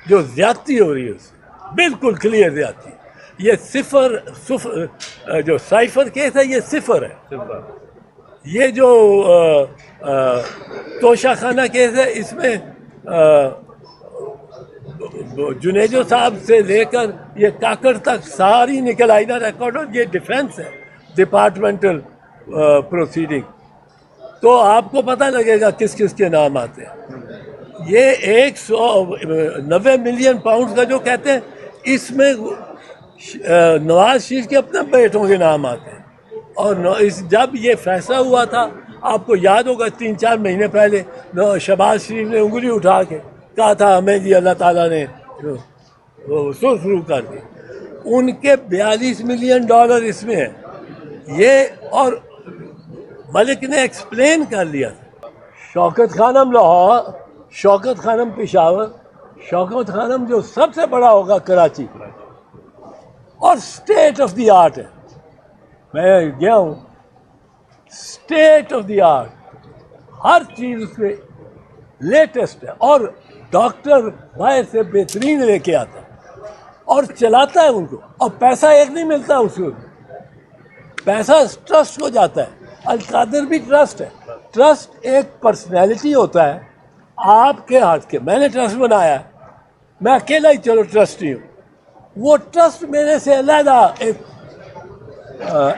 جو زیادتی ہو رہی ہے اس سے بالکل کلیئر زیادتی. یہ صفر جو سائفر کیس ہے یہ صفر ہے. یہ جو توشہ خانہ کیس ہے اس میں جنیجو صاحب سے لے کر یہ کاکڑ تک ساری نکل آئی نا ریکارڈ. اور یہ ڈیفینس ہے ڈپارٹمنٹل پروسیڈنگ. تو آپ کو پتہ لگے گا کس کس کے نام آتے ہیں. یہ 190 ملین پاؤنڈ کا جو کہتے ہیں اس میں نواز شریف کے اپنے بیٹوں کے نام آتے ہیں. اور جب یہ فیصلہ ہوا تھا آپ کو یاد ہوگا 3-4 مہینے پہلے شہباز شریف نے انگلی اٹھا کے کہا تھا ہمیں جی اللہ تعالیٰ نے سرخرو کر دی. ان کے 42 ملین ڈالر اس میں ہیں. یہ اور ملک نے ایکسپلین کر لیا تھا. شوکت خانم لاہور، شوکت خانم پشاور، شوکت خانم جو سب سے بڑا ہوگا کراچی اور اسٹیٹ آف دی آرٹ ہے. میں گیا ہوں، اسٹیٹ آف دی آرٹ، ہر چیز اس میں لیٹسٹ ہے. اور ڈاکٹر باہر سے بہترین لے کے آتا ہے اور چلاتا ہے ان کو. اور پیسہ ایک نہیں ملتا اس کو، پیسہ ٹرسٹ کو جاتا ہے. القادر بھی ٹرسٹ ہے. ٹرسٹ ایک پرسنالٹی ہوتا ہے آپ کے ہاتھ کے. میں نے ٹرسٹ بنایا ہے، میں اکیلا ہی چلو ٹرسٹی ہوں. وہ ٹرسٹ میرے سے علیحدہ ایک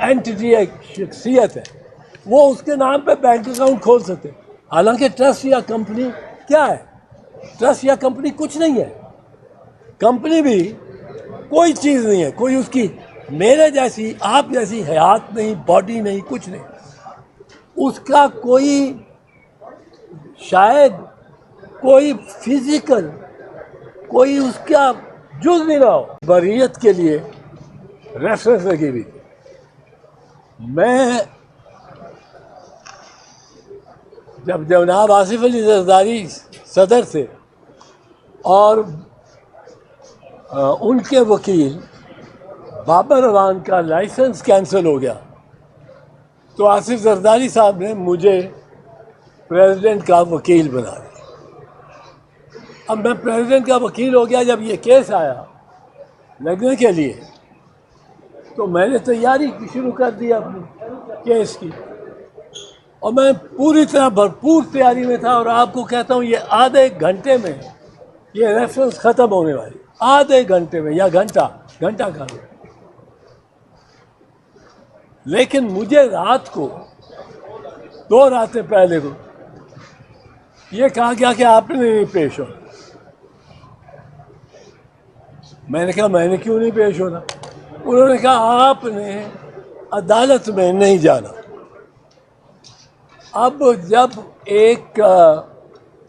اینٹیٹی، ایک شخصیت ہے. وہ اس کے نام پہ بینک اکاؤنٹ کھول سکتے. حالانکہ ٹرسٹ یا کمپنی کیا ہے؟ ٹرسٹ یا کمپنی کچھ نہیں ہے. کمپنی بھی کوئی چیز نہیں ہے. کوئی اس کی میرے جیسی آپ جیسی حیات نہیں، باڈی نہیں، کچھ نہیں. اس کا کوئی شاید کوئی فزیکل کوئی اس کا جز نہیں رہا ہو. بریت کے لیے ریفرنس لگی ہوئی. میں جب جناب آصف علی زرداری صدر تھے اور ان کے وکیل بابر روان کا لائسنس کینسل ہو گیا تو آصف زرداری صاحب نے مجھے پریزیڈنٹ کا وکیل بنا دیا. اب میں پریزیڈنٹ کا وکیل ہو گیا. جب یہ کیس آیا لگنے کے لیے تو میں نے تیاری شروع کر دی اپنی کیس کی اور میں پوری طرح بھرپور تیاری میں تھا. اور آپ کو کہتا ہوں یہ آدھے گھنٹے میں یہ ریفرنس ختم ہونے والی، آدھے گھنٹے میں یا گھنٹہ کا. لیکن مجھے رات کو 2 راتیں پہلے کو یہ کہا گیا کہ آپ نے نہیں پیش ہونا. میں نے کہا میں نے کیوں نہیں پیش ہونا؟ انہوں نے کہا آپ نے عدالت میں نہیں جانا. اب جب ایک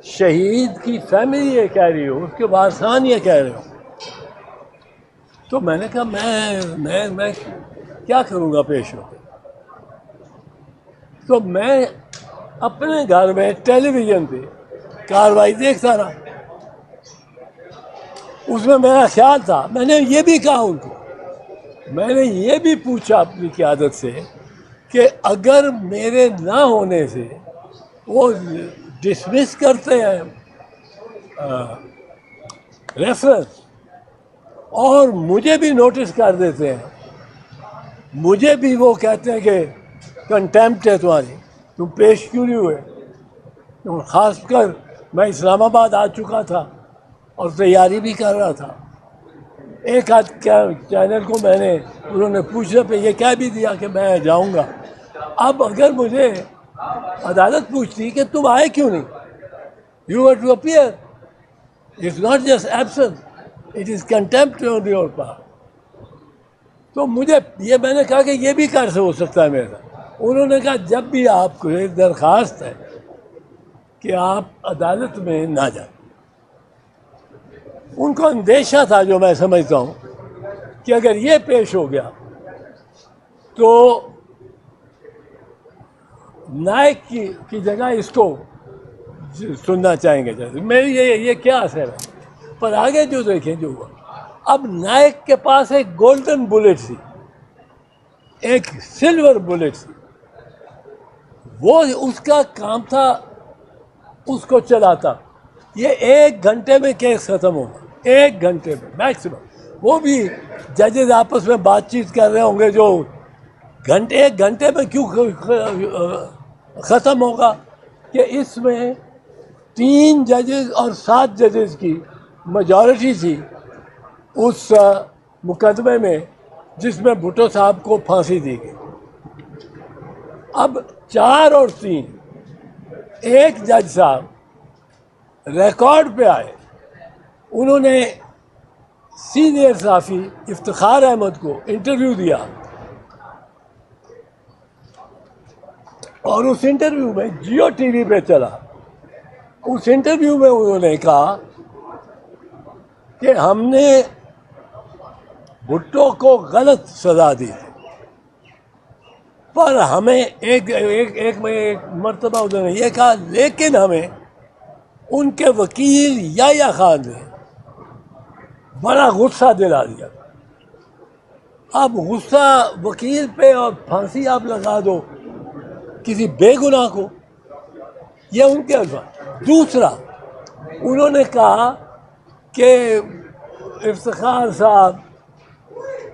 شہید کی فیملی یہ کہہ رہی ہو، اس کے وارثان یہ کہہ رہے ہو، تو میں نے کہا میں کیا کروں گا پیش ہو کے. تو میں اپنے گھر میں ٹیلی ویژن پہ کارروائی دیکھتا رہا. اس میں میرا خیال تھا، میں نے یہ بھی کہا ان کو، میں نے یہ بھی پوچھا اپنی قیادت سے کہ اگر میرے نہ ہونے سے وہ ڈسمس کرتے ہیں ریفرنس اور مجھے بھی نوٹس کر دیتے ہیں، مجھے بھی وہ کہتے ہیں کہ کنٹیمپٹ ہے تمہاری، تم پیش کیوں نہیں ہوئے. خاص کر میں اسلام آباد آ چکا تھا اور تیاری بھی کر رہا تھا. ایک آدھ چینل کو میں نے انہوں نے پوچھنے پہ یہ کہہ بھی دیا کہ میں جاؤں گا. اب اگر مجھے عدالت پوچھتی کہ تم آئے کیوں نہیں، you have to appear, it's not just absence, it is contempt on your part. تو مجھے یہ میں نے کہا کہ یہ بھی کر ہو سکتا ہے میرا. انہوں نے کہا جب بھی آپ کو ایک درخواست ہے کہ آپ عدالت میں نہ جائیں. ان کو اندیشہ تھا جو میں سمجھتا ہوں کہ اگر یہ پیش ہو گیا تو نائک کی جگہ اس کو سننا چاہیں گے. جیسے میری یہ کیا اثر ہے. پر آگے جو دیکھیں جو ہوا، اب نائک کے پاس ایک گولڈن بلیٹ تھی، ایک سلور بلیٹ تھی. وہ اس کا کام تھا اس کو چلاتا. یہ 1 گھنٹے میں کیس ختم ہوگا. 1 گھنٹے میں میکسیمم. وہ بھی ججز آپس میں بات چیت کر رہے ہوں گے جو 1 گھنٹے میں کیوں ختم ہوگا کہ اس میں 3 ججز اور 7 ججز کی میجورٹی تھی اس مقدمے میں جس میں بھٹو صاحب کو پھانسی دی گئی. اب 4 اور 3 ایک جج صاحب ریکارڈ پہ آئے. انہوں نے سینئر صحافی افتخار احمد کو انٹرویو دیا اور اس انٹرویو میں جیو ٹی وی پہ چلا. اس انٹرویو میں انہوں نے کہا کہ ہم نے بھٹو کو غلط سزا دی پر ہمیں ایک مرتبہ انہوں نے یہ کہا لیکن ہمیں ان کے وکیل یا خان نے بڑا غصہ دلا دیا. اب غصہ وکیل پہ اور پھانسی آپ لگا دو کسی بے گناہ کو, یہ ان کے الفاظ. دوسرا انہوں نے کہا کہ افتخار صاحب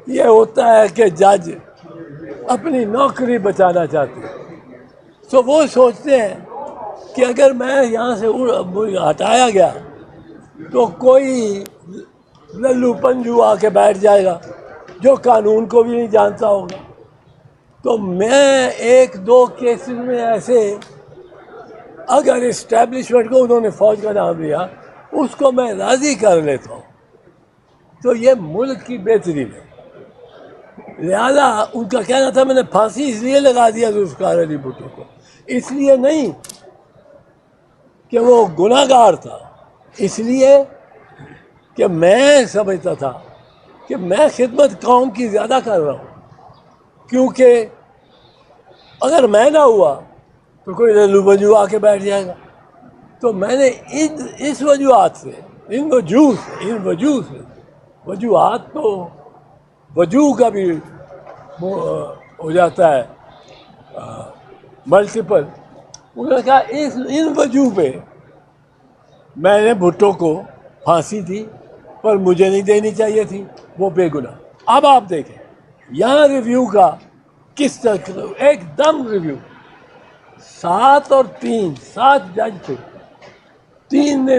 یہ ہوتا ہے کہ جج اپنی نوکری بچانا چاہتے ہیں, تو وہ سوچتے ہیں کہ اگر میں یہاں سے ہٹایا گیا تو کوئی للو پنجو آ کے بیٹھ جائے گا جو قانون کو بھی نہیں جانتا ہوگا. تو میں 1-2 کیسز میں ایسے اگر اسٹیبلشمنٹ کو انہوں نے فوج کا نام لیا اس کو میں راضی کر لیتا ہوں تو یہ ملک کی بہتری میں. لہذا ان کا کہنا تھا میں نے پھانسی اس لیے لگا دیا ذوالفقار علی بھٹو کو, اس لیے نہیں کہ وہ گناہ گار تھا, اس لیے کہ میں سمجھتا تھا کہ میں خدمت قوم کی زیادہ کر رہا ہوں, کیونکہ اگر میں نہ ہوا تو کوئی للو بنجو آ کے بیٹھ جائے گا. تو میں نے اس وجوہات سے وجوہات تو وجوہ کا بھی ہو جاتا ہے ملٹیپل. انہوں نے کہا ان وجوہ پہ میں نے بھٹو کو پھانسی دی پر مجھے نہیں دینی چاہیے تھی, وہ بے گناہ. اب آپ دیکھیں یہاں ریویو کا کس طرح ایک دم ریویو 7 اور 7 جج تھے, 3 نے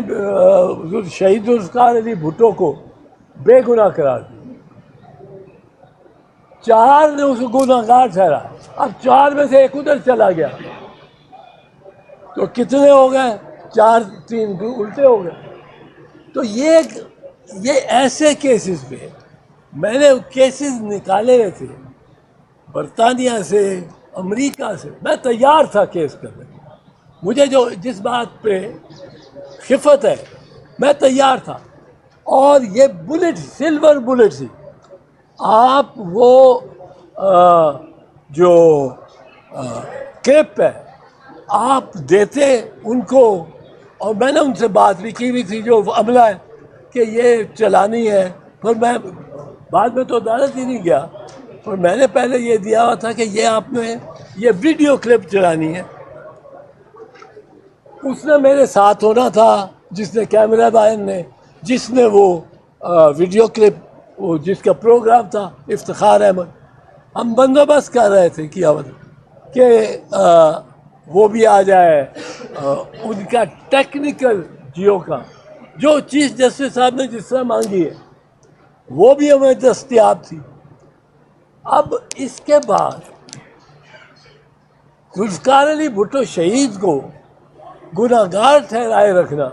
شہید ذوالفقار علی بھٹو کو بے گناہ قرار دیا, 4 نے اس کو گناہ گار ٹھہرا. اب 4 میں سے ایک ادھر چلا گیا تو کتنے ہو گئے 4-3 الٹے ہو گئے. تو یہ ایسے کیسز پہ میں نے کیسز نکالے ہوئے تھے برطانیہ سے, امریکہ سے. میں تیار تھا کیس کرنے, مجھے جس بات پہ خفت ہے میں تیار تھا. اور یہ بلٹ سلور بلٹ تھی. آپ وہ جو کلپ ہے آپ دیتے ان کو, اور میں نے ان سے بات بھی کی ہوئی تھی جو عملہ ہے کہ یہ چلانی ہے, پر میں بعد میں تو عدالت ہی نہیں گیا, پر میں نے پہلے یہ دیا ہوا تھا کہ یہ آپ نے یہ ویڈیو کلپ چلانی ہے. اس نے میرے ساتھ ہونا تھا جس نے کیمرہ مین نے, جس نے وہ ویڈیو کلپ وہ جس کا پروگرام تھا افتخار احمد. ہم بندوبست کر رہے تھے کیا کہ وہ بھی آ جائے, ان کا ٹیکنیکل جیو کا جو چیف جسٹس صاحب نے جس طرح مانگی ہے وہ بھی ہمیں دستیاب تھی. اب اس کے بعد ذوالفقار علی بھٹو شہید کو گناہ گار ٹھہرائے رکھنا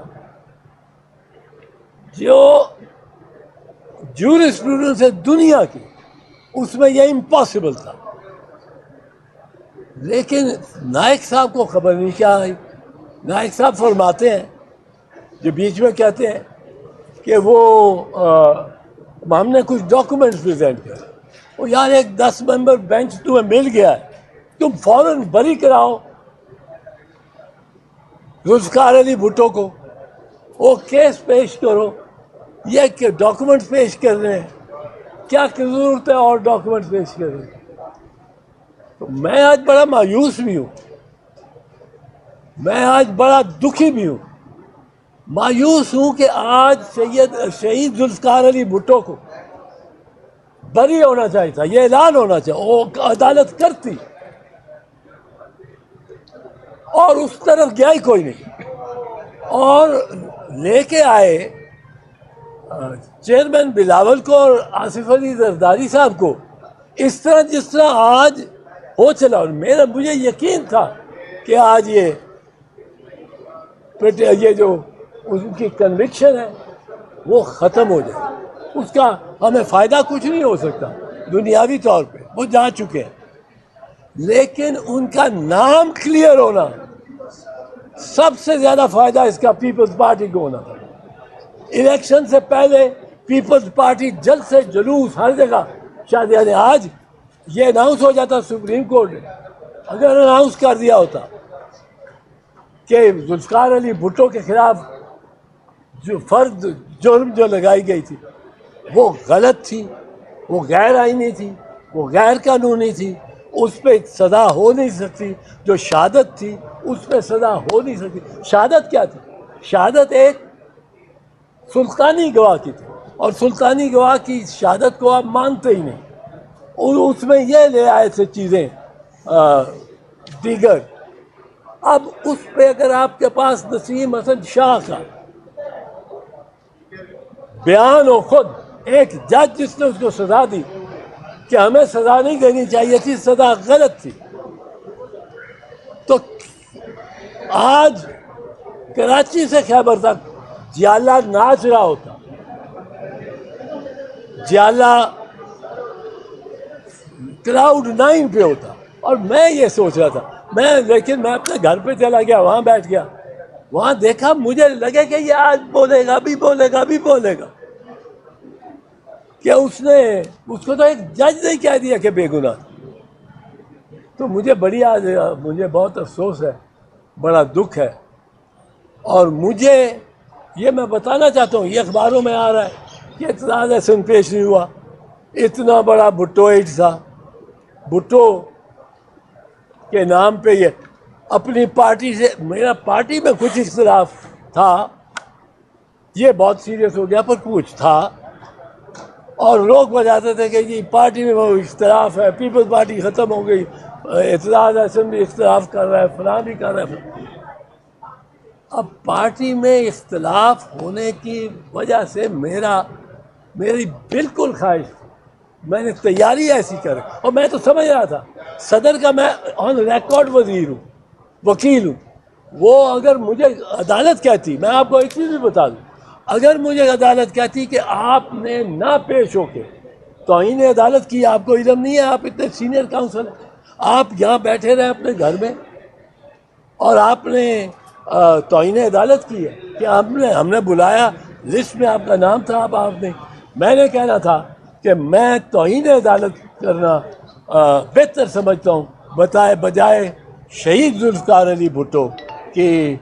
جو جورسپروڈنس ہے دنیا کی, اس میں یہ امپاسبل تھا. لیکن نائک صاحب کو خبر نہیں کیا آئی. نائک صاحب فرماتے ہیں جو بیچ میں کہتے ہیں کہ وہ ہم نے کچھ ڈاکومنٹس پریزنٹ کیا, وہ یار ایک 10 ممبر بینچ تمہیں مل گیا ہے, تم فوراً بری کراؤ ذوالفقار علی بھٹو کو, وہ کیس پیش کرو. یہ کہ ڈاکومنٹس پیش کر رہے ہیں, کیا ضرورت ہے اور ڈاکومنٹس پیش کر رہے ہیں. تو میں آج بڑا مایوس بھی ہوں, میں آج بڑا دکھی بھی ہوں. مایوس ہوں کہ آج شہید ذوالفقار علی بھٹو کو بری ہونا چاہیے تھا، یہ اعلان ہونا چاہیے، وہ عدالت کرتی، اور اس طرف گیا ہی کوئی نہیں، اور لے کے آئے چیئرمین بلاول کو اور آصف علی زرداری صاحب کو، اس طرح جس طرح آج ہو چلا، اور مجھے یقین تھا کہ آج یہ جو ان کی کنوکشن ہے وہ ختم ہو جائے، اس کا ہمیں فائدہ کچھ نہیں ہو سکتا دنیاوی طور پہ، وہ جا چکے ہیں، لیکن ان کا نام کلیئر ہونا سب سے زیادہ فائدہ اس کا پیپلز پارٹی کو ہونا تھا۔ الیکشن سے پہلے پیپلز پارٹی جلد سے جلوس ہر جگہ، شاید یعنی آج یہ اناؤنس ہو جاتا سپریم کورٹ نے، اگر اناؤنس کر دیا ہوتا کہ ذوالفقار علی بھٹو کے خلاف جو فرد جرم جو لگائی گئی تھی وہ غلط تھی، وہ غیر آئینی تھی، وہ غیر قانونی تھی، اس پہ سزا ہو نہیں سکتی، جو شہادت تھی اس پہ سزا ہو نہیں سکتی۔ شہادت کیا تھی؟ شہادت ایک سلطانی گواہ کی تھی، اور سلطانی گواہ کی شہادت کو آپ مانتے ہی نہیں، اور اس میں یہ لے آئے تھے چیزیں دیگر۔ اب اس پہ اگر آپ کے پاس نسیم حسن شاہ کا بیان ہو، خود ایک جج جس نے اس کو سزا دی کہ ہمیں سزا نہیں دینی چاہیے تھی، سزا غلط تھی، تو آج کراچی سے خیبر تک جیالہ ناچ رہا ہوتا، جیالہ کلاؤڈ 9 پہ ہوتا، اور میں یہ سوچ رہا تھا، لیکن میں اپنے گھر پہ چلا گیا، وہاں بیٹھ گیا، وہاں دیکھا، مجھے لگے کہ یہ آج بولے گا بھی بولے گا بھی بولے گا، کہ اس کو تو ایک جج نے کہہ دیا کہ بے گناہ، تو مجھے مجھے بہت افسوس ہے، بڑا دکھ ہے، اور مجھے یہ میں بتانا چاہتا ہوں، یہ اخباروں میں آ رہا ہے کہ اعتزاز احسن پیش نہیں ہوا، اتنا بڑا بھٹوئٹ تھا، بھٹو کے نام پہ یہ اپنی پارٹی سے، میرا پارٹی میں کچھ اختلاف تھا، یہ بہت سیریس ہو گیا، پر کچھ تھا، اور لوگ بتاتے تھے کہ جی پارٹی میں وہ اختلاف ہے، پیپلز پارٹی ختم ہو گئی، اعتزاز احسن بھی اختلاف کر رہا ہے، فلاں بھی کر رہا ہے۔ اب پارٹی میں اختلاف ہونے کی وجہ سے میری بالکل خواہش تھی، میں نے تیاری ایسی کر، اور میں تو سمجھ رہا تھا صدر کا میں آن ریکارڈ وکیل ہوں، وہ اگر مجھے عدالت کہتی، میں آپ کو ایک چیز بھی بتا دوں، اگر مجھے عدالت کہتی کہ آپ نے نہ پیش ہو کے توہین عدالت کی، آپ کو علم نہیں ہے، آپ اتنے سینئر کاؤنسل ہیں، آپ یہاں بیٹھے رہے اپنے گھر میں، اور آپ نے توہین عدالت کی ہے کہ ہم نے بلایا، لسٹ میں آپ کا نام تھا، آپ نے، میں نے کہنا تھا کہ میں توہین عدالت کرنا بہتر سمجھتا ہوں بجائے شہید ذوالفقار علی بھٹو کی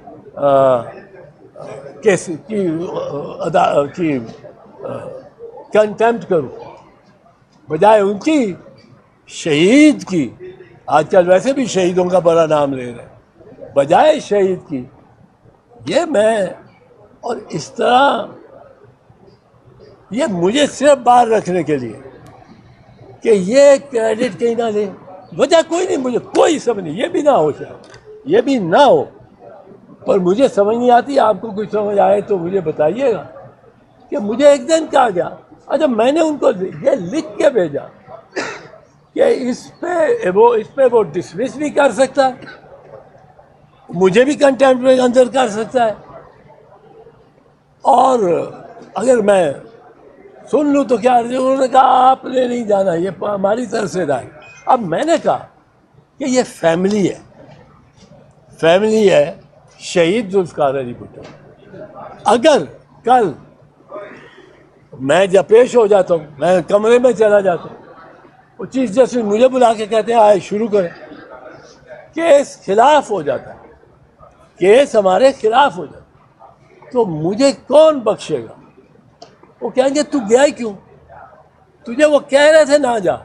کنٹمپٹ کروں، بجائے ان کی شہید کی، آج کل ویسے بھی شہیدوں کا بڑا نام لے رہے ہیں، بجائے شہید کی، یہ میں، اور اس طرح یہ مجھے صرف باہر رکھنے کے لیے کہ یہ کریڈٹ کہیں نہ لے، وجہ کوئی نہیں، مجھے کوئی سمجھ نہیں، یہ بھی نہ ہو شاید، یہ بھی نہ ہو، پر مجھے سمجھ نہیں آتی، آپ کو کچھ سمجھ آئے تو مجھے بتائیے گا، کہ مجھے ایک دن کہا گیا، اچھا میں نے ان کو یہ لکھ کے بھیجا کہ اس پہ وہ ڈسمس بھی کر سکتا ہے، مجھے بھی کنٹمپٹ میں اندر کر سکتا ہے، اور اگر میں سن لوں تو کیا، انہوں نے کہا آپ نے نہیں جانا، یہ ہماری طرف سے رائے۔ اب میں نے کہا کہ یہ فیملی ہے شہید ذوالفقار علی بھٹو، اگر کل میں جب پیش ہو جاتا ہوں، میں کمرے میں چلا جاتا ہوں، وہ چیف جسٹس مجھے بلا کے کہتے ہیں آئے شروع کریں، کیس خلاف ہو جاتا ہے، کیس ہمارے خلاف ہو جاتا ہے، تو مجھے کون بخشے گا؟ وہ کہیں گے تو گیا ہی کیوں؟ تجھے وہ کہہ رہے تھے نہ جا،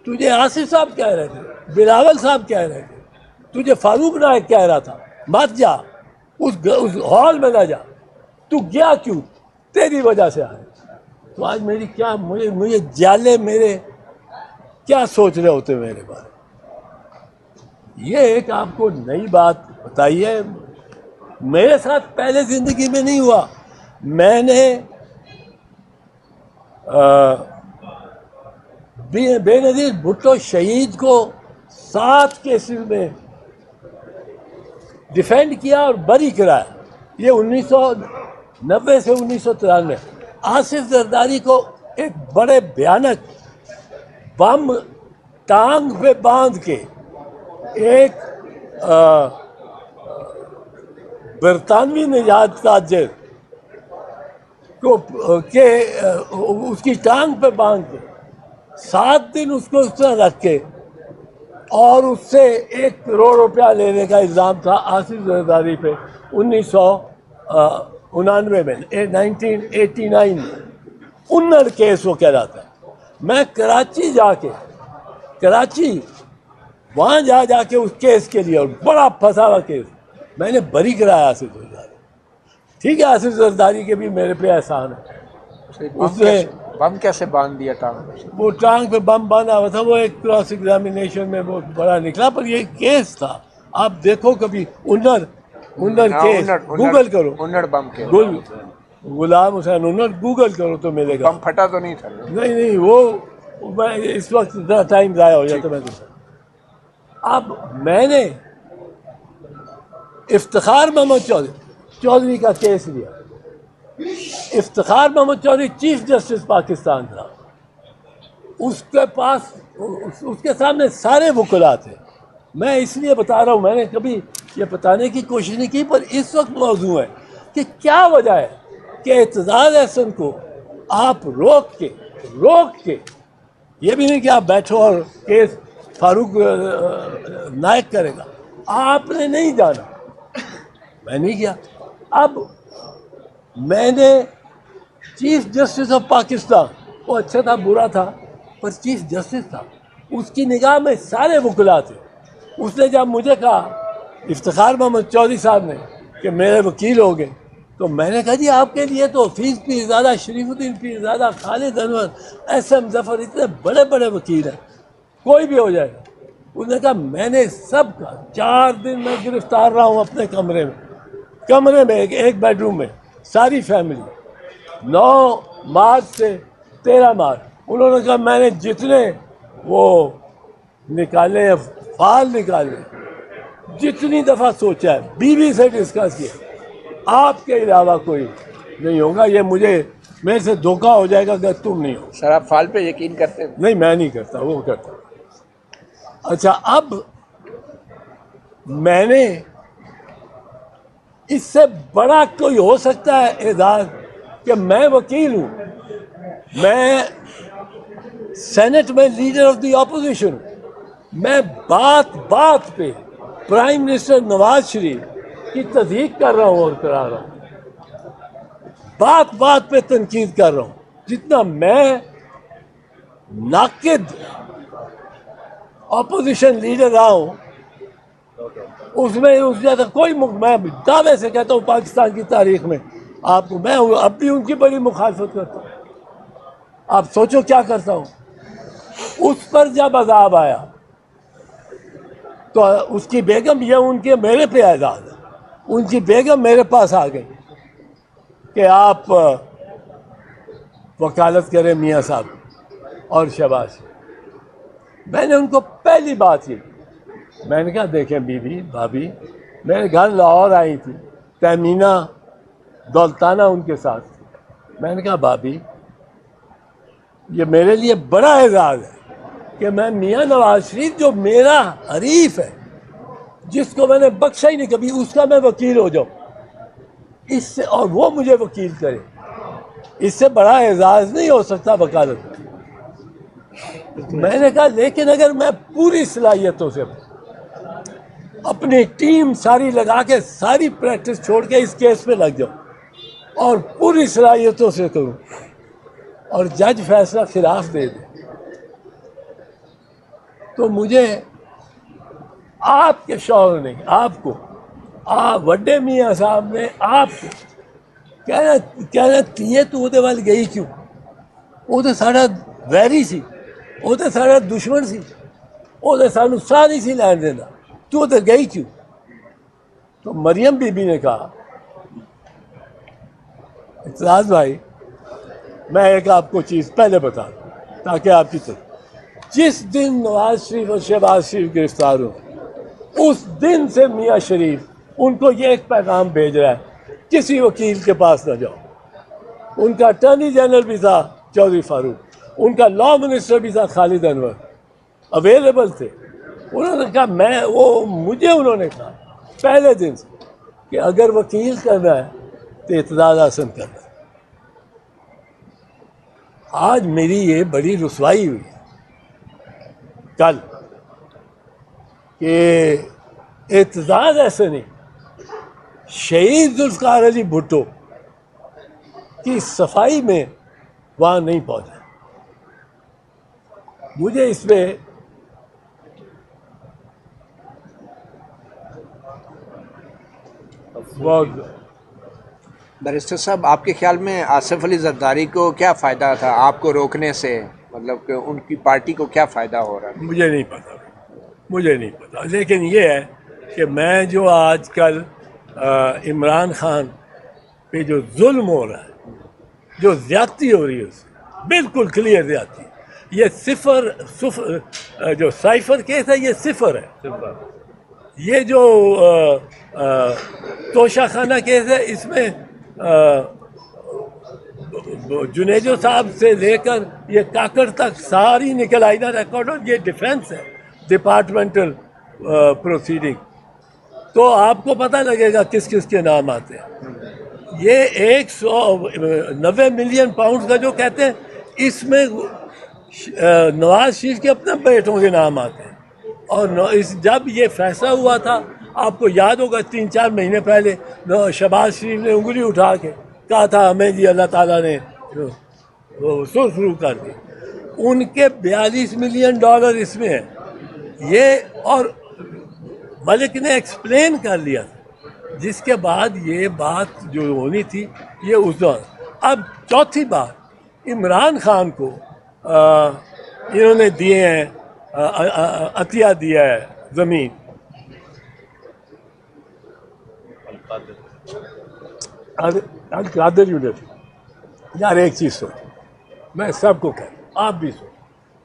تجھے آصف صاحب کہہ رہے تھے، بلاول صاحب کہہ رہے تھے، تجھے فاروق نائک کہہ رہا تھا مت جا، اس ہال میں نہ جا. تو گیا کیوں؟ تیری وجہ سے آئے. تو آج میری کیا مجھے جالے میرے کیا سوچ رہے ہوتے میرے بارے. یہ ایک آپ کو نئی بات بتائی ہے. میرے ساتھ پہلے زندگی میں نہیں ہوا. میں نے بے نظیر بھٹو شہید کو 7 کیسز میں ڈیفینڈ کیا اور بری کرایا. یہ 1990 سے 1993. آصف زرداری کو ایک بڑے بھیانک بم ٹانگ پہ باندھ کے ایک برطانوی نجات تاجر کو کہ اس کی ٹانگ پہ باندھ کے 7 دن اس کو اس طرح رکھ کے اور اس سے 1 کروڑ روپیہ لینے کا الزام تھا آصف زرداری پہ 1999 میں 1989 میں. انر کیس وہ کہلاتا ہے. میں کراچی وہاں جا کے اس کیس کے لیے، اور بڑا پھنسا ہوا کیس، میں نے بری کرایا آصف زرداری. ٹھیک ہے، آصف زرداری کے بھی میرے پہ احسان ہے. اس نے بم کیسے باندھ دیا ٹانگ پہ؟ وہ ٹانگ پہ بم باندھا ہوا تھا. وہ ایک کراس ایگزامینیشن میں وہ بڑا نکلا، پر یہ کیس تھا. آپ دیکھو کبھی انر کیس گوگل کرو. انر بم کے غلام حسین انر گوگل کرو تو ملے گا. بم پھٹا تو نہیں تھا؟ نہیں وہ میں اس وقت اتنا ٹائم ضائع ہو جاتا. میں تو اب میں نے افتخار محمد چودھری کا کیس لیا. افتخار محمد چودھری چیف جسٹس پاکستان تھا. اس کے پاس اس کے سامنے سارے وکلاء تھے. میں اس لیے بتا رہا ہوں، میں نے کبھی یہ بتانے کی کوشش نہیں کی، پر اس وقت موضوع ہے کہ کیا وجہ ہے کہ اعتزاز احسن کو آپ روک کے یہ بھی نہیں کہ آپ بیٹھو اور کیس فاروق نائک کرے گا. آپ نے نہیں جانا، میں نہیں کیا. اب میں نے چیف جسٹس آف پاکستان، وہ اچھا تھا برا تھا پر چیف جسٹس تھا، اس کی نگاہ میں سارے وکلاء تھے. اس نے جب مجھے کہا افتخار محمد چودھری صاحب نے کہ میرے وکیل ہو گئے، تو میں نے کہا جی آپ کے لیے تو حفیظ پیرزادہ، شریف الدین پیرزادہ، خالد انور، SM ظفر، اتنے بڑے بڑے وکیل ہیں، کوئی بھی ہو جائے گا. اس نے کہا میں نے سب کا 4 دن میں گرفتار رہا ہوں اپنے کمرے میں ایک بیڈ روم میں، ساری فیملی. 9 مارچ سے 13 مارچ انہوں نے کہا میں نے جتنے وہ نکالے فال نکالے، جتنی دفعہ سوچا ہے، بیوی سے ڈسکس کیا، آپ کے علاوہ کوئی نہیں ہوگا. یہ میرے سے دھوکہ ہو جائے گا اگر تم نہیں ہو. سر آپ فال پہ یقین کرتے ہیں؟ نہیں، میں نہیں کرتا، وہ کرتا. اچھا، اب میں نے اس سے بڑا کوئی ہو سکتا ہے اعزاز کہ میں وکیل ہوں، میں سینٹ میں لیڈر آف دی اپوزیشن، میں بات پہ پرائم منسٹر نواز شریف کی تصدیق کر رہا ہوں اور کرا رہا ہوں. بات پہ تنقید کر رہا ہوں. جتنا میں ناقد اپوزیشن لیڈر رہا ہوں، اس جیسا کوئی میں دعوے سے کہتا ہوں پاکستان کی تاریخ میں آپ کو، میں اب بھی ان کی بڑی مخالفت کرتا ہوں. آپ سوچو کیا کرتا ہوں. اس پر جب عذاب آیا تو اس کی بیگم، یہ ان کے میرے پہ اعزاز ہے، ان کی بیگم میرے پاس آ گئی کہ آپ وکالت کریں میاں صاحب اور شہباز. میں نے ان کو پہلی بات یہ، میں نے کہا دیکھیں بھابھی، میرے گھر لاہور آئی تھی، تہمینہ دولتانہ ان کے ساتھ تھی. میں نے کہا بھابھی، یہ میرے لیے بڑا اعزاز ہے کہ میں میاں نواز شریف جو میرا حریف ہے، جس کو میں نے بخشا ہی نہیں کبھی، اس کا میں وکیل ہو جاؤں، اس سے، اور وہ مجھے وکیل کرے. اس سے بڑا اعزاز نہیں ہو سکتا وکالت. میں نے کہا لیکن اگر میں پوری صلاحیتوں سے اپنی ٹیم ساری لگا کے، ساری پریکٹس چھوڑ کے اس کیس پہ لگ جاؤں اور پوری صلاحیتوں سے کروں اور جج فیصلہ خلاف دے دے، تو مجھے آپ کے شوہر نے، آپ کو وڈے میاں صاحب نے آپ کو کہنا تیے تو وہ وال گئی کیوں؟ وہ تو سارا ویری سی، وہ تو سارا دشمن سی، وہ تو سانو ساری سی لین دینا، تو گئی کیوں؟ تو مریم بی بی نے کہا اعتزاز بھائی میں ایک آپ کو چیز پہلے بتا دوں تاکہ آپ کی طرف، جس دن نواز شریف اور شہباز شریف گرفتار ہوں اس دن سے میاں شریف ان کو یہ ایک پیغام بھیج رہا ہے کسی وکیل کے پاس نہ جاؤ. ان کا اٹارنی جنرل بھی تھا چودھری فاروق، ان کا لا منسٹر بھی تھا خالد انور، اویلیبل تھے. انہوں نے کہا مجھے انہوں نے کہا پہلے دن سے کہ اگر وکیل کرنا ہے تو اعتزاز احسن کرنا ہے. آج میری یہ بڑی رسوائی ہوئی کل کہ اعتزاز احسن نے شہید ذوالفقار علی بھٹو کی صفائی میں وہاں نہیں پہنچا. مجھے اس میں بہت بیرسٹر صاحب آپ کے خیال میں آصف علی زرداری کو کیا فائدہ تھا آپ کو روکنے سے، مطلب کہ ان کی پارٹی کو کیا فائدہ ہو رہا تھا؟ مجھے نہیں پتا، لیکن یہ ہے کہ میں جو آج کل عمران خان پہ جو ظلم ہو رہا ہے، جو زیادتی ہو رہی ہے، اس بالکل کلیئر زیادتی. یہ صفر جو سائفر کیس ہے یہ صفر ہے. یہ جو توشہ خانہ کیس ہے اس میں جنیجو صاحب سے لے کر یہ کاکڑ تک ساری نکل آئی نا ریکارڈ، اور یہ ڈیفینس ہے ڈپارٹمنٹل پروسیڈنگ. تو آپ کو پتہ لگے گا کس کس کے نام آتے ہیں. یہ 190 ملین پاؤنڈ کا جو کہتے ہیں اس میں نواز شریف کے اپنے بیٹوں کے نام آتے ہیں. اور جب یہ فیصلہ ہوا تھا آپ کو یاد ہوگا 3-4 مہینے پہلے شہباز شریف نے انگلی اٹھا کے کہا تھا ہمیں جی اللہ تعالیٰ نے سرخرو کر دی. ان کے 42 ملین ڈالر اس میں ہیں یہ، اور ملک نے ایکسپلین کر لیا تھا، جس کے بعد یہ بات جو ہونی تھی یہ اس دور. اب چوتھی بات، عمران خان کو انہوں نے دیے ہیں عطیہ دیا ہے زمین. القادر یونیورسٹی. یار ایک چیز سوچ، میں سب کو کہہ رہا ہوں آپ بھی سوچ،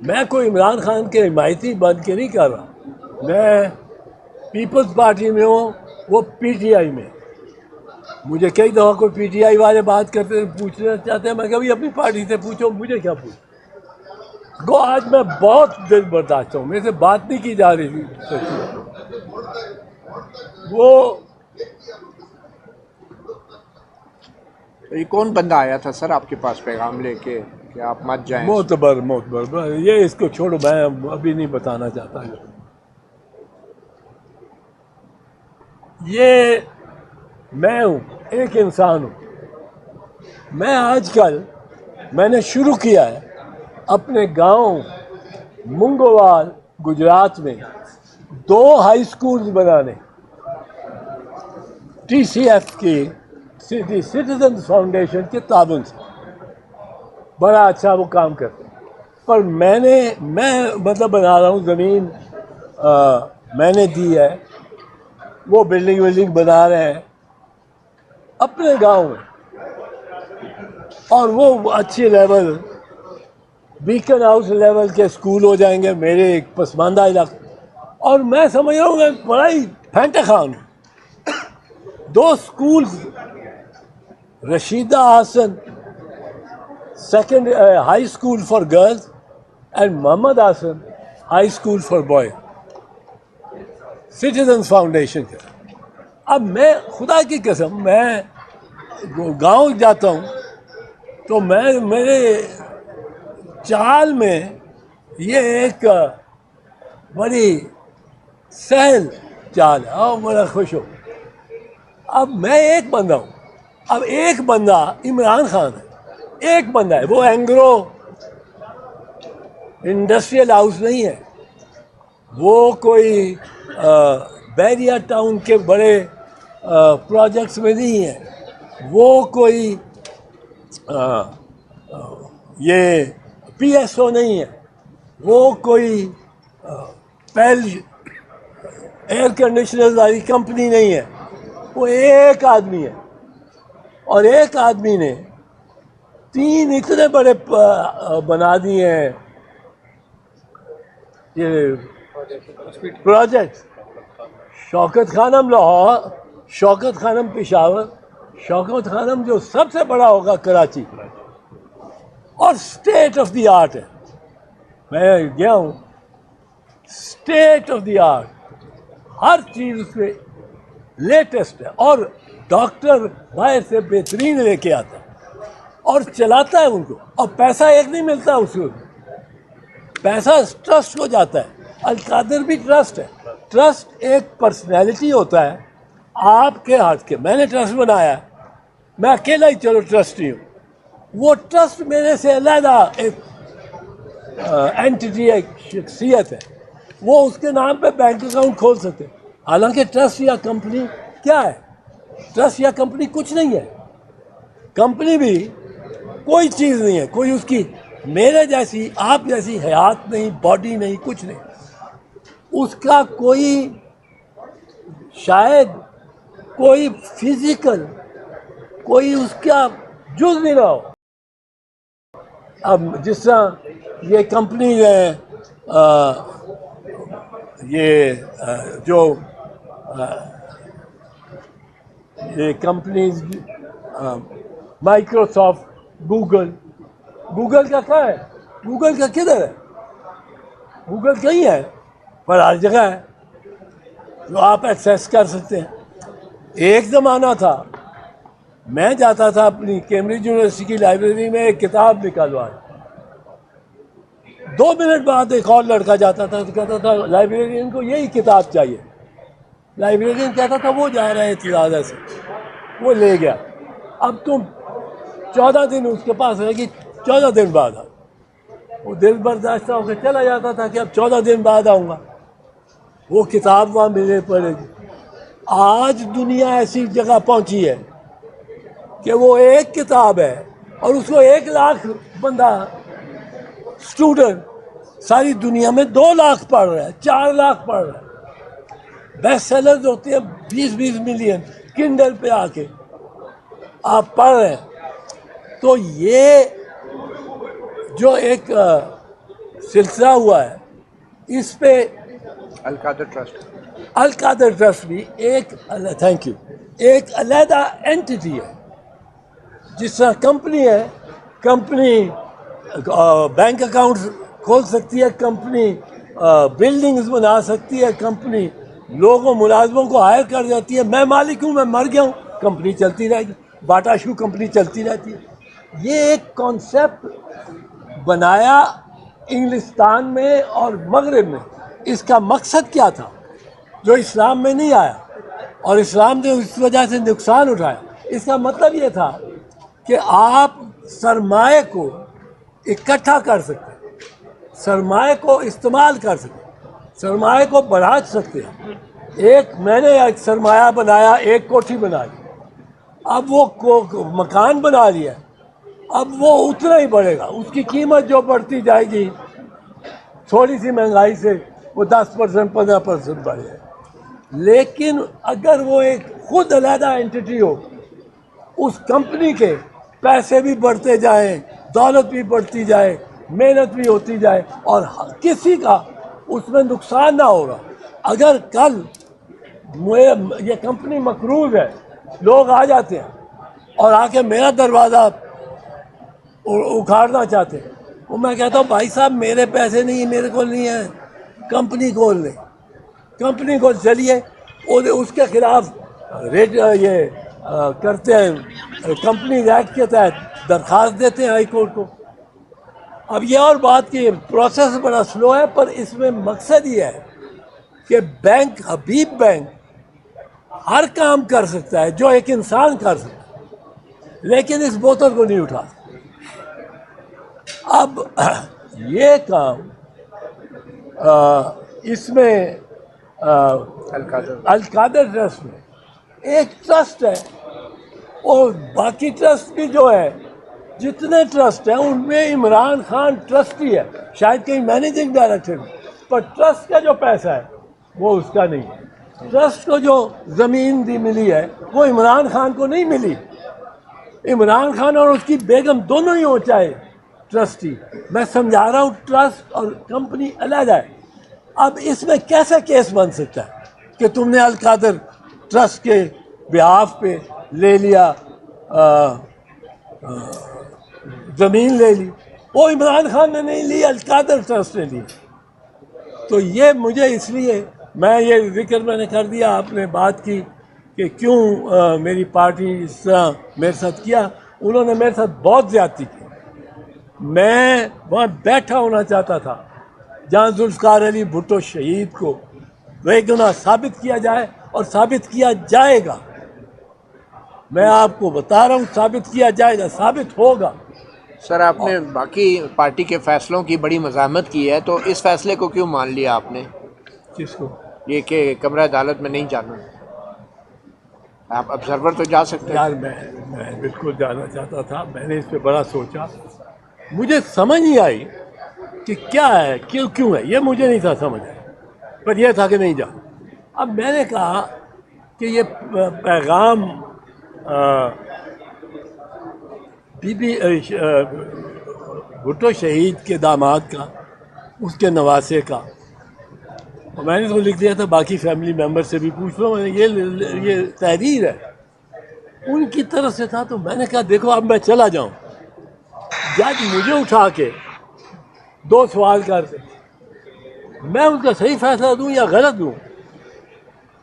میں کوئی عمران خان کے حمایتی بن کے نہیں کر رہا. میں پیپلز پارٹی میں ہوں، وہ پی ٹی آئی میں. مجھے کئی دفعہ کوئی پی ٹی آئی والے بات کرتے ہیں پوچھنا چاہتے ہیں، میں کبھی اپنی پارٹی سے پوچھو، مجھے کیا پوچھ گو. آج میں بہت دل برداشت ہوں، میرے سے بات نہیں کی جا رہی تھی. وہ یہ کون بندہ آیا تھا سر آپ کے پاس پیغام لے کے کہ آپ مت جائیں؟ معتبر یہ اس کو چھوڑو، میں ابھی نہیں بتانا چاہتا. یہ میں ہوں، ایک انسان ہوں. میں آج کل میں نے شروع کیا ہے اپنے گاؤں منگوال گجرات میں 2 ہائی سکولز بنانے، ٹی سی ایف کی سٹیزن فاؤنڈیشن کے تعاون سے. بڑا اچھا وہ کام کرتے ہیں. پر میں مطلب بنا رہا ہوں، زمین میں نے دی ہے، وہ بلڈنگ بنا رہے ہیں اپنے گاؤں میں، اور وہ اچھی لیول بیکن ہاؤس لیول کے اسکول ہو جائیں گے میرے ایک پسماندہ علاقے. اور میں سمجھ رہا ہوں میں بڑا ہی پھینٹے خان ہوں. 2 schools, Rashida Ahsan second high school for girls and Muhammad Ahsan high school for boy, citizens foundation کے. اب میں خدا کی قسم میں گاؤں جاتا ہوں تو میرے چال میں یہ ایک بڑی سہل چال ہے اور بڑا خوش ہو. اب میں ایک بندہ ہوں، اب ایک بندہ عمران خان ہے، ایک بندہ ہے، وہ اینگرو انڈسٹریل ہاؤس نہیں ہے، وہ کوئی بیریا ٹاؤن کے بڑے پروجیکٹس میں نہیں ہے، وہ کوئی یہ پی ایس او نہیں ہے، وہ کوئی پہل ایئر کنڈیشنر والی کمپنی نہیں ہے، وہ ایک آدمی ہے، اور ایک آدمی نے 3 اتنے بڑے بنا دیے ہیں یہ پروجیکٹس، شوکت خانم لاہور، شوکت خانم پشاور، شوکت خانم جو سب سے بڑا ہوگا کراچی، اور اسٹیٹ آف دی آرٹ ہے. میں گیا ہوں، اسٹیٹ آف دی آرٹ، ہر چیز اس میں لیٹسٹ ہے، اور ڈاکٹر باہر سے بہترین لے کے آتا ہے اور چلاتا ہے ان کو، اور پیسہ ایک نہیں ملتا اس کو، پیسہ ٹرسٹ کو جاتا ہے. القادر بھی ٹرسٹ ہے. ٹرسٹ ایک پرسنالٹی ہوتا ہے آپ کے ہاتھ کے. میں نے ٹرسٹ بنایا ہے، میں اکیلا ہی چلو ٹرسٹی ہوں، وہ ٹرسٹ میرے سے علیحدہ ایک اینٹیٹی، ایک شخصیت ہے، وہ اس کے نام پہ بینک اکاؤنٹ کھول سکتے. حالانکہ ٹرسٹ یا کمپنی کیا ہے؟ ٹرسٹ یا کمپنی کچھ نہیں ہے. کمپنی بھی کوئی چیز نہیں ہے، کوئی اس کی میرے جیسی آپ جیسی حیات نہیں، باڈی نہیں، کچھ نہیں. اس کا کوئی شاید کوئی فزیکل کوئی اس کا جز نہیں رہا ہو. اب جس طرح یہ کمپنی ہے، یہ جو یہ کمپنیز، مائکروسافٹ، گوگل کا کیا ہے؟ گوگل کا کدھر ہے؟ گوگل کہیں ہے پر ہر جگہ ہے جو آپ ایکسیس کر سکتے ہیں. ایک زمانہ تھا میں جاتا تھا اپنی کیمبرج یونیورسٹی کی لائبریری میں ایک کتاب نکالوا، 2 منٹ بعد ایک اور لڑکا جاتا تھا تو کہتا تھا لائبریرین کو یہی کتاب چاہیے. لائبریرین کہتا تھا وہ جا رہا ہے اعتزاز سے، وہ لے گیا. اب تم 14 دن اس کے پاس رہے گی، 14 دن بعد آ. وہ دل برداشتہ ہو کے چلا جاتا تھا کہ اب 14 دن بعد آؤں گا، وہ کتاب وہاں ملے پڑے گی. آج دنیا ایسی جگہ پہنچی ہے کہ وہ ایک کتاب ہے اور اس کو 1 لاکھ بندہ اسٹوڈنٹ ساری دنیا میں 2 لاکھ پڑھ رہا ہے، 4 لاکھ پڑھ رہا ہے. بیسٹ سیلرز ہوتے ہیں 20 ملین کنڈل پہ آ کے آپ پڑھ رہے ہیں. تو یہ جو ایک سلسلہ ہوا ہے اس پہ القادر ٹرسٹ بھی ایک تھینک یو ایک علیحدہ اینٹیٹی ہے. جس طرح کمپنی ہے، کمپنی بینک اکاؤنٹ کھول سکتی ہے، کمپنی بلڈنگز بنا سکتی ہے، کمپنی لوگوں ملازموں کو ہائر کر دیتی ہے. میں مالک ہوں، میں مر گیا ہوں، کمپنی چلتی رہے گی. باٹا شو کمپنی چلتی رہتی ہے. یہ ایک کانسیپٹ بنایا انگلستان میں اور مغرب میں. اس کا مقصد کیا تھا جو اسلام میں نہیں آیا، اور اسلام نے اس وجہ سے نقصان اٹھایا؟ اس کا مطلب یہ تھا کہ آپ سرمایہ کو اکٹھا کر سکتے ہیں، سرمایہ کو استعمال کر سکتے ہیں، سرمایہ کو بڑھا سکتے ہیں. میں نے ایک سرمایہ بنایا، ایک کوٹھی بنا لی، اب وہ مکان بنا لیا، اب وہ اتنا ہی بڑھے گا. اس کی قیمت جو بڑھتی جائے گی تھوڑی سی مہنگائی سے وہ 10% 15% بڑھ جائے. لیکن اگر وہ ایک خود علیحدہ اینٹیٹی ہو، اس کمپنی کے پیسے بھی بڑھتے جائیں، دولت بھی بڑھتی جائے، محنت بھی ہوتی جائے، اور کسی کا اس میں نقصان نہ ہوگا. اگر کل یہ کمپنی مقروض ہے، لوگ آ جاتے ہیں اور آ کے میرا دروازہ اکھاڑنا چاہتے ہیں، وہ میں کہتا ہوں بھائی صاحب میرے پیسے نہیں، میرے کو نہیں ہیں، کمپنی کھول لیں، کمپنی کو چلیے اس کے خلاف یہ کرتے ہیں، کمپنی ایکٹ کے تحت درخواست دیتے ہیں ہائی کورٹ کو. اب یہ اور بات کہ پروسیس بڑا سلو ہے، پر اس میں مقصد یہ ہے کہ بینک، حبیب بینک ہر کام کر سکتا ہے جو ایک انسان کر سکتا ہے، لیکن اس بوتل کو نہیں اٹھا سکتا. اب یہ کام اس میں القادر ٹرسٹ میں ایک ٹرسٹ ہے اور باقی ٹرسٹ بھی جو ہے جتنے ٹرسٹ ہیں ان میں عمران خان ٹرسٹی ہے، شاید کہیں مینیجنگ ڈائریکٹر، پر ٹرسٹ کا جو پیسہ ہے وہ اس کا نہیں ہے۔ ٹرسٹ کو جو زمین دی ملی ہے وہ عمران خان کو نہیں ملی، عمران خان اور اس کی بیگم دونوں ہی ہو چاہے ٹرسٹی۔ میں سمجھا رہا ہوں ٹرسٹ اور کمپنی علیحدہ ہے۔ اب اس میں کیسا کیس بن سکتا ہے کہ تم نے القادر ٹرسٹ کے بیہاف پہ لے لیا، زمین لے لی، وہ عمران خان نے نہیں لی، القادر ٹرسٹ نے لی۔ تو یہ مجھے اس لیے میں یہ ذکر میں نے کر دیا، آپ نے بات کی کہ کیوں میری پارٹی اس طرح میرے ساتھ کیا۔ انہوں نے میرے ساتھ بہت زیادتی کی۔ میں وہاں بیٹھا ہونا چاہتا تھا جہاں ذوالفقار علی بھٹو شہید کو بے گناہ ثابت کیا جائے، اور ثابت کیا جائے گا۔ میں آپ کو بتا رہا ہوں ثابت کیا جائے گا، ثابت ہوگا۔ سر آپ نے باقی پارٹی کے فیصلوں کی بڑی مزاحمت کی ہے، تو اس فیصلے کو کیوں مان لیا آپ نے؟ کس کو؟ یہ کہ کمرہ عدالت میں نہیں جانا، آپ آبزرور تو جا سکتے ہیں۔ یار میں بالکل جانا چاہتا تھا، میں نے اس پہ بڑا سوچا، مجھے سمجھ نہیں آئی کہ کیا ہے، کیوں ہے، یہ مجھے نہیں تھا سمجھ آئی، پر یہ تھا کہ نہیں جا۔ اب میں نے کہا کہ یہ پیغام بھٹو شہید کے داماد کا، اس کے نواسے کا، اور میں نے تو لکھ دیا تھا باقی فیملی ممبر سے بھی پوچھ لو، یہ تحریر ہے ان کی طرف سے تھا۔ تو میں نے کہا دیکھو اب میں چلا جاؤں، جج مجھے اٹھا کے دو سوال کرتے، میں ان کا صحیح فیصلہ دوں یا غلط دوں،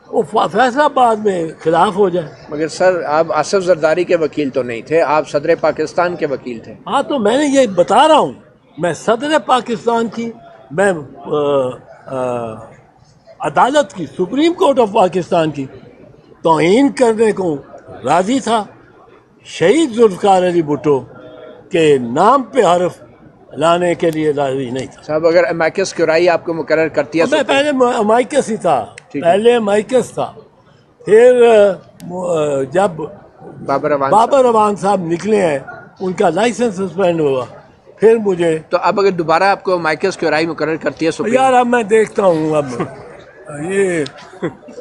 وہ فیصلہ بعد میں خلاف ہو جائے۔ مگر سر آپ آصف زرداری کے وکیل تو نہیں تھے، آپ صدر پاکستان کے وکیل تھے۔ ہاں تو میں نے یہ بتا رہا ہوں، میں صدر پاکستان کی، میں عدالت کی، سپریم کورٹ آف پاکستان کی توہین کرنے کو راضی تھا، شہید ذوالفقار علی بھٹو کے نام پہ حرف لانے کے لیے راضی نہیں تھا۔ صاحب اگر امیکس کیورائی آپ کو مقرر کرتی ہے، میں پہلے مائکس ہی تھا، پہلے مائکس تھا، پھر جب بابر روان صاحب نکلے ہیں ان کا لائسنس سسپینڈ ہوا، پھر مجھے تو اب اگر دوبارہ آپ کو مائکس کیورائی مقرر کرتی ہے سپریم، یار اب میں دیکھتا ہوں، اب یہ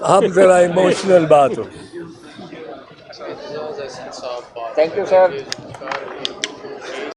اب ذرا ایموشنل بات ہو۔ Thank you sir.